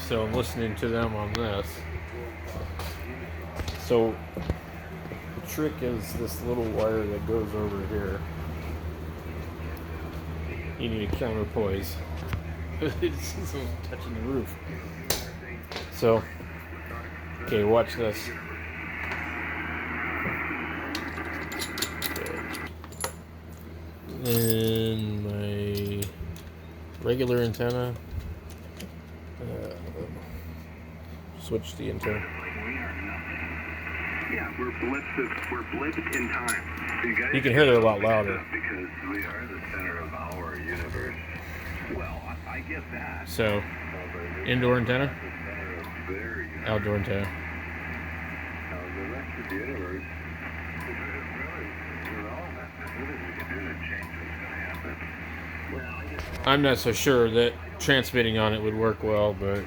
So I'm listening to them on this. So the trick is this little wire that goes over here. You need a counterpoise. It's touching the roof. So, okay, watch this. And my regular antenna. Switch the antenna. Yeah, we're blitzed in time. You can hear it a lot louder. Because we are the center of our universe. Well, I get that. So, indoor antenna, The center of their universe. outdoor antenna. Now, the rest of the universe is really irrelevant. There's nothing we can do to change what's going to happen. Well, I guess I'm not so sure that transmitting on it would work well, but